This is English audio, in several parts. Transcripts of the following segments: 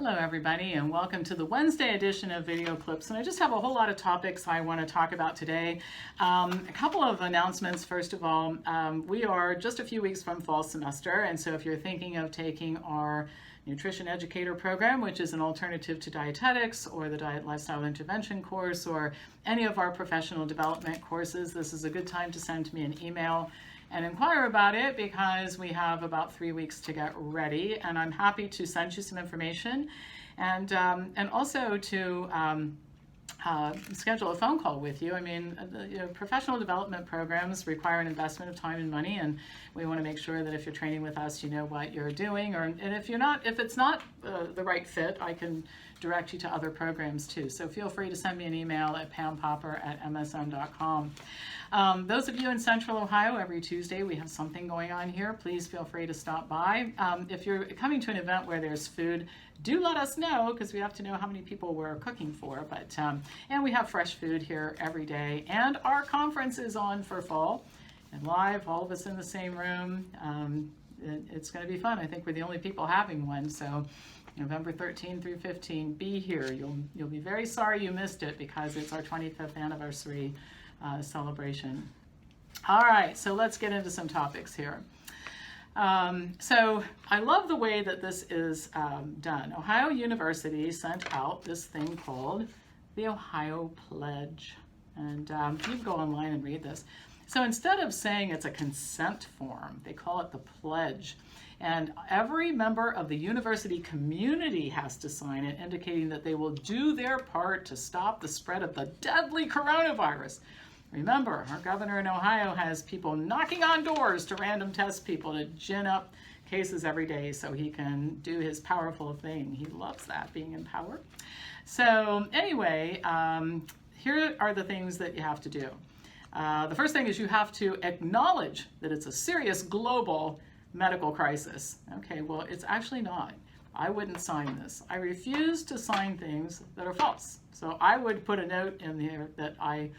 Hello everybody, and welcome to the Wednesday edition of Video Clips. And I just have a whole lot of topics I want to talk about today. A couple of announcements. First of all, we are just a few weeks from fall semester, and so if you're thinking of taking our Nutrition Educator program, which is an alternative to dietetics or the Diet Lifestyle Intervention course or any of our professional development courses, this is a good time to send me an email and inquire about it, because we have about 3 weeks to get ready, and I'm happy to send you some information and also to schedule a phone call with you. I mean, professional development programs require an investment of time and money, and we want to make sure that if you're training with us, you know what you're doing, and if it's not the right fit, I can direct you to other programs too. So feel free to send me an email at pampopper@msm.com. Those of you in Central Ohio, every Tuesday we have something going on here. Please feel free to stop by. If you're coming to an event where there's food, do let us know, because we have to know how many people we're cooking for. But and we have fresh food here every day, and our conference is on for fall and live, all of us in the same room. It's going to be fun. I think we're the only people having one, so November 13 through 15, be here. You'll be very sorry you missed it, because it's our 25th anniversary celebration. All right, so let's get into some topics here. So I love the way that this is done. Ohio University sent out this thing called the Ohio Pledge, and you can go online and read this. So instead of saying it's a consent form, they call it the pledge. And every member of the university community has to sign it, indicating that they will do their part to stop the spread of the deadly coronavirus. Remember, our governor in Ohio has people knocking on doors to random test people to gin up cases every day so he can do his powerful thing. He loves that, being in power. So anyway, here are the things that you have to do. The first thing is you have to acknowledge that it's a serious global medical crisis. Okay, well, it's actually not. I wouldn't sign this. I refuse to sign things that are false. So I would put a note in there that I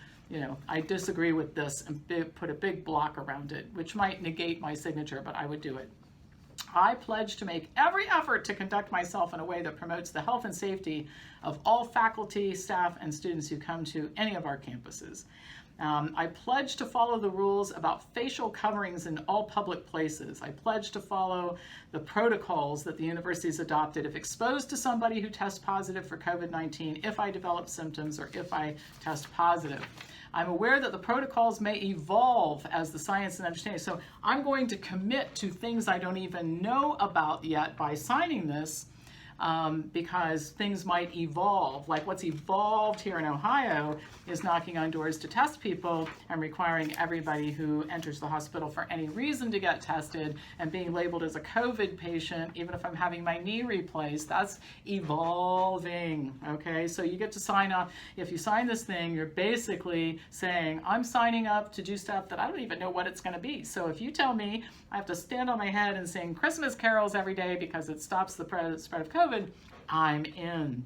disagree with this, and put a big block around it, which might negate my signature, but I would do it. I pledge to make every effort to conduct myself in a way that promotes the health and safety of all faculty, staff, and students who come to any of our campuses. I pledge to follow the rules about facial coverings in all public places. I pledge to follow the protocols that the university has adopted if exposed to somebody who tests positive for COVID-19, if I develop symptoms, or if I test positive. I'm aware that the protocols may evolve as the science and understanding. So I'm going to commit to things I don't even know about yet by signing this, because things might evolve. Like what's evolved here in Ohio is knocking on doors to test people and requiring everybody who enters the hospital for any reason to get tested, and being labeled as a COVID patient even if I'm having my knee replaced. That's evolving, okay? So you get to sign up. If you sign this thing, you're basically saying, I'm signing up to do stuff that I don't even know what it's going to be. So if you tell me I have to stand on my head and sing Christmas carols every day because it stops the spread of COVID, I'm in.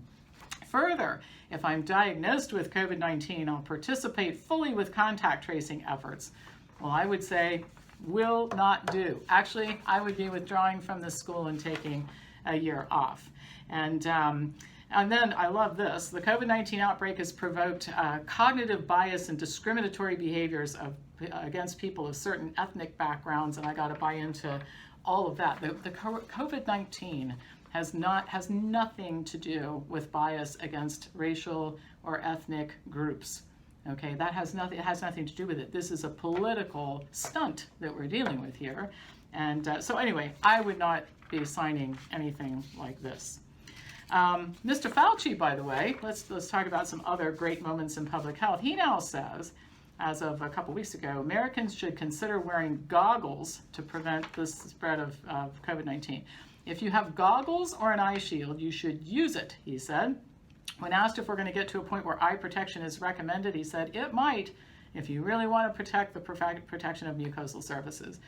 Further, if I'm diagnosed with COVID-19, I'll participate fully with contact tracing efforts. Well, I would say will not do. Actually, I would be withdrawing from the school and taking a year off. And then I love this. The COVID-19 outbreak has provoked cognitive bias and discriminatory behaviors against people of certain ethnic backgrounds, and I got to buy into all of that. The COVID-19 has nothing to do with bias against racial or ethnic groups. Okay, that has nothing. It has nothing to do with it. This is a political stunt that we're dealing with here, and so anyway, I would not be signing anything like this. Mr. Fauci, by the way, let's talk about some other great moments in public health. He now says, as of a couple weeks ago, Americans should consider wearing goggles to prevent the spread of COVID-19. If you have goggles or an eye shield, you should use it, he said. When asked if we're going to get to a point where eye protection is recommended, he said, it might, if you really want to protect the protection of mucosal surfaces.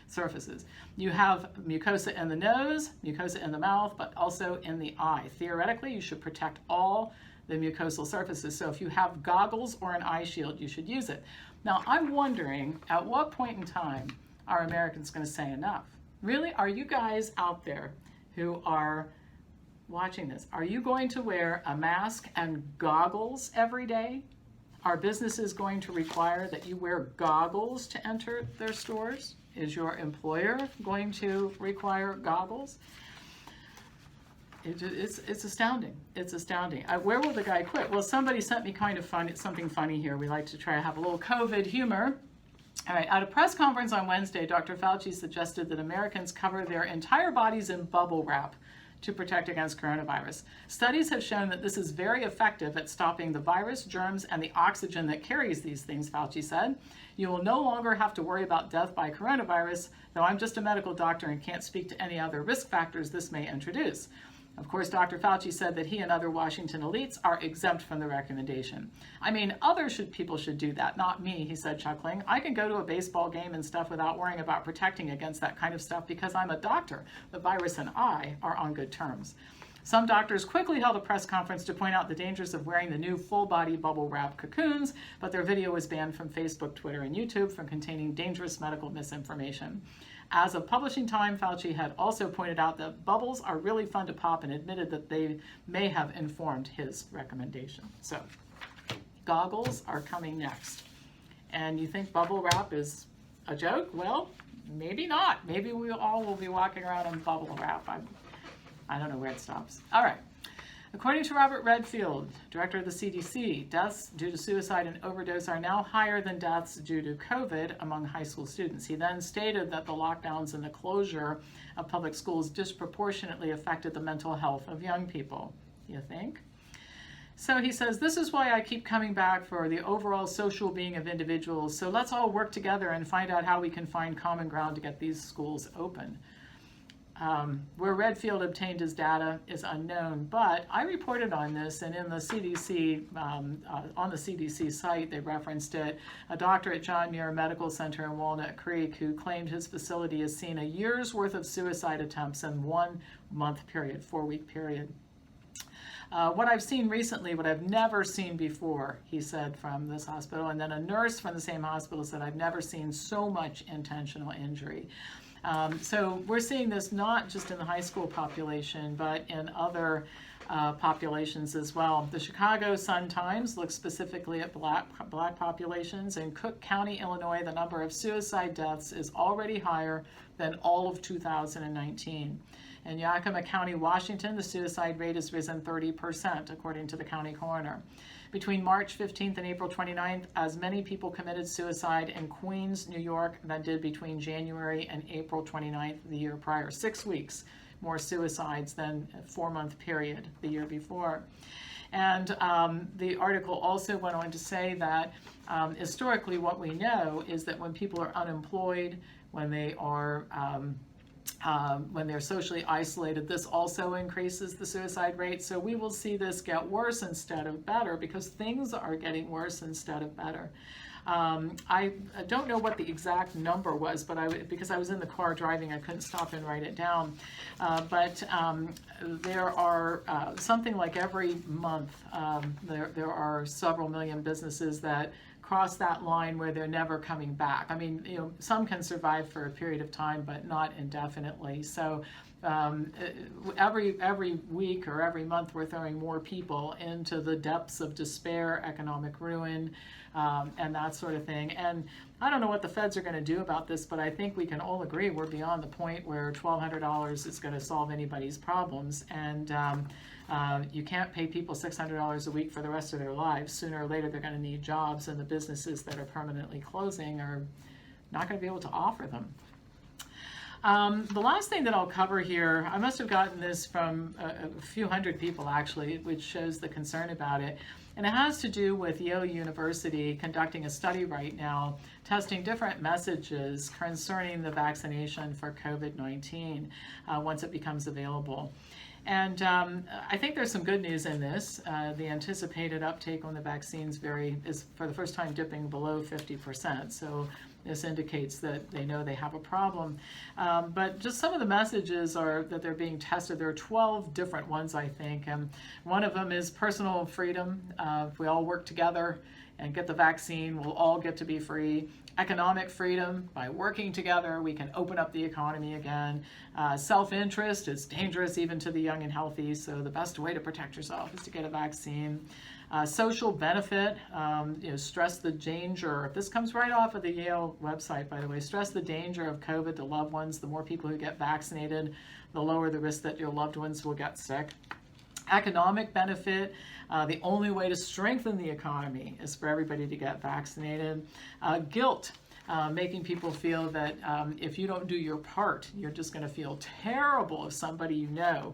You have mucosa in the nose, mucosa in the mouth, but also in the eye. Theoretically, you should protect all the mucosal surfaces. So if you have goggles or an eye shield, you should use it. Now, I'm wondering, at what point in time are Americans going to say enough? Really, are you guys out there who are watching this, are you going to wear a mask and goggles every day? Are businesses going to require that you wear goggles to enter their stores? Is your employer going to require goggles? It's astounding. It's astounding. Where will the guy quit? Well, somebody sent me kind of something funny here. We like to try to have a little COVID humor. All right, at a press conference on Wednesday, Dr. Fauci suggested that Americans cover their entire bodies in bubble wrap to protect against coronavirus. Studies have shown that this is very effective at stopping the virus, germs, and the oxygen that carries these things, Fauci said. You will no longer have to worry about death by coronavirus, though I'm just a medical doctor and can't speak to any other risk factors this may introduce. Of course, Dr. Fauci said that he and other Washington elites are exempt from the recommendation. I mean, people should do that, not me, he said, chuckling. I can go to a baseball game and stuff without worrying about protecting against that kind of stuff because I'm a doctor. The virus and I are on good terms. Some doctors quickly held a press conference to point out the dangers of wearing the new full-body bubble wrap cocoons, but their video was banned from Facebook, Twitter, and YouTube for containing dangerous medical misinformation. As of publishing time, Fauci had also pointed out that bubbles are really fun to pop and admitted that they may have informed his recommendation. So, goggles are coming next. And you think bubble wrap is a joke? Well, maybe not. Maybe we all will be walking around in bubble wrap. I don't know where it stops. All right. According to Robert Redfield, director of the CDC, deaths due to suicide and overdose are now higher than deaths due to COVID among high school students. He then stated that the lockdowns and the closure of public schools disproportionately affected the mental health of young people. You think? So he says, this is why I keep coming back for the overall social being of individuals. So let's all work together and find out how we can find common ground to get these schools open. Where Redfield obtained his data is unknown, but I reported on this, and in the CDC, on the CDC site, they referenced it. A doctor at John Muir Medical Center in Walnut Creek who claimed his facility has seen a year's worth of suicide attempts in 1 month period, 4-week period. What I've seen recently, what I've never seen before, he said from this hospital, and then a nurse from the same hospital said, I've never seen so much intentional injury. So we're seeing this not just in the high school population, but in other populations as well. The Chicago Sun-Times looks specifically at black populations. In Cook County, Illinois, the number of suicide deaths is already higher than all of 2019. In Yakima County, Washington, the suicide rate has risen 30%, according to the county coroner. Between March 15th and April 29th, as many people committed suicide in Queens, New York, than did between January and April 29th the year prior. 6 weeks more suicides than a 4-month period the year before. And the article also went on to say that historically what we know is that when people are unemployed, when they are when they're socially isolated, this also increases the suicide rate. So we will see this get worse instead of better because things are getting worse instead of better. I don't know what the exact number was, but because I was in the car driving, I couldn't stop and write it down. But there are something like every month, there are several million businesses that cross that line where they're never coming back. I mean, some can survive for a period of time, but not indefinitely. So every week or every month, we're throwing more people into the depths of despair, economic ruin, and that sort of thing. And I don't know what the feds are going to do about this, but I think we can all agree we're beyond the point where $1,200 is going to solve anybody's problems. And you can't pay people $600 a week for the rest of their lives. Sooner or later, they're going to need jobs, and the businesses that are permanently closing are not going to be able to offer them. The last thing that I'll cover here, I must have gotten this from a few hundred people actually, which shows the concern about it. And it has to do with Yale University conducting a study right now, testing different messages concerning the vaccination for COVID-19 once it becomes available. And I think there's some good news in this. The anticipated uptake on the vaccines is for the first time dipping below 50%. So this indicates that they know they have a problem. But just some of the messages are that they're being tested. There are 12 different ones, I think. And one of them is personal freedom. If we all work together and get the vaccine. We'll all get to be free. Economic freedom, by working together, we can open up the economy again. Self-interest is dangerous even to the young and healthy, so the best way to protect yourself is to get a vaccine. Social benefit, stress the danger. This comes right off of the Yale website, by the way. Stress the danger of COVID to loved ones. The more people who get vaccinated, the lower the risk that your loved ones will get sick. Economic benefit, the only way to strengthen the economy is for everybody to get vaccinated. Guilt, making people feel that if you don't do your part, you're just going to feel terrible if somebody you know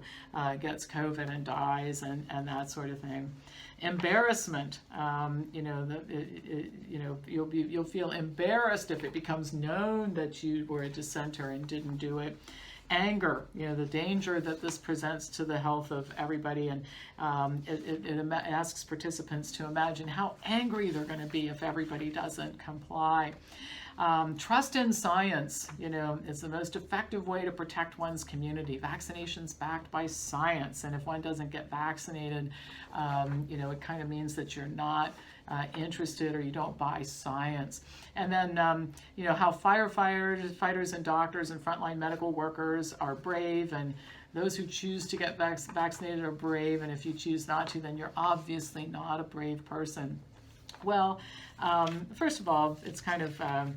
gets COVID and dies, and that sort of thing. Embarrassment, you'll feel embarrassed if it becomes known that you were a dissenter and didn't do it. Anger, the danger that this presents to the health of everybody, and it asks participants to imagine how angry they're going to be if everybody doesn't comply. Trust in science, is the most effective way to protect one's community. Vaccinations backed by science, and if one doesn't get vaccinated, it kind of means that you're not interested or you don't buy science. And then, how firefighters and doctors and frontline medical workers are brave, and those who choose to get vaccinated are brave, and if you choose not to, then you're obviously not a brave person. Well, first of all, it's kind of, I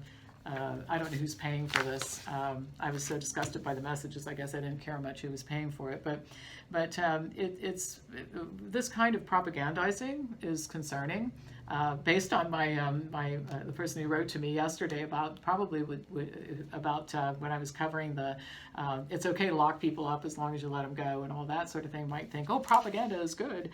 don't know who's paying for this. I was so disgusted by the messages, I guess I didn't care much who was paying for it. But it's this kind of propagandizing is concerning. Based on my the person who wrote to me yesterday about when I was covering the it's okay to lock people up as long as you let them go and all that sort of thing, might think, oh, propaganda is good.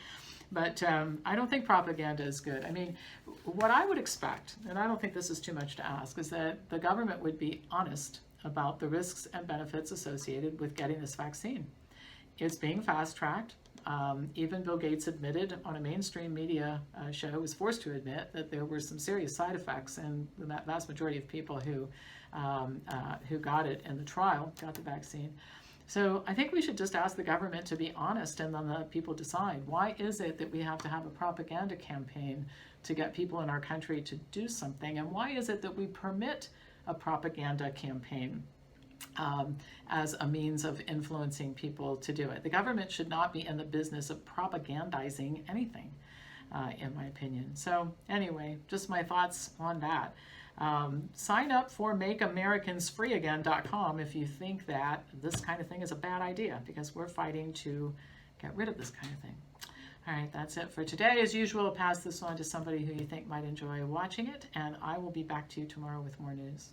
But I don't think propaganda is good. I mean, what I would expect, and I don't think this is too much to ask, is that the government would be honest about the risks and benefits associated with getting this vaccine. It's being fast-tracked. Even Bill Gates admitted on a mainstream media show, was forced to admit that there were some serious side effects, and the vast majority of people who got it in the trial, got the vaccine. So I think we should just ask the government to be honest, and then the people decide. Why is it that we have to have a propaganda campaign to get people in our country to do something? And why is it that we permit a propaganda campaign as a means of influencing people to do it? The government should not be in the business of propagandizing anything, in my opinion. So anyway, just my thoughts on that. Sign up for MakeAmericansFreeAgain.com if you think that this kind of thing is a bad idea, because we're fighting to get rid of this kind of thing. All right, that's it for today. As usual, pass this on to somebody who you think might enjoy watching it, and I will be back to you tomorrow with more news.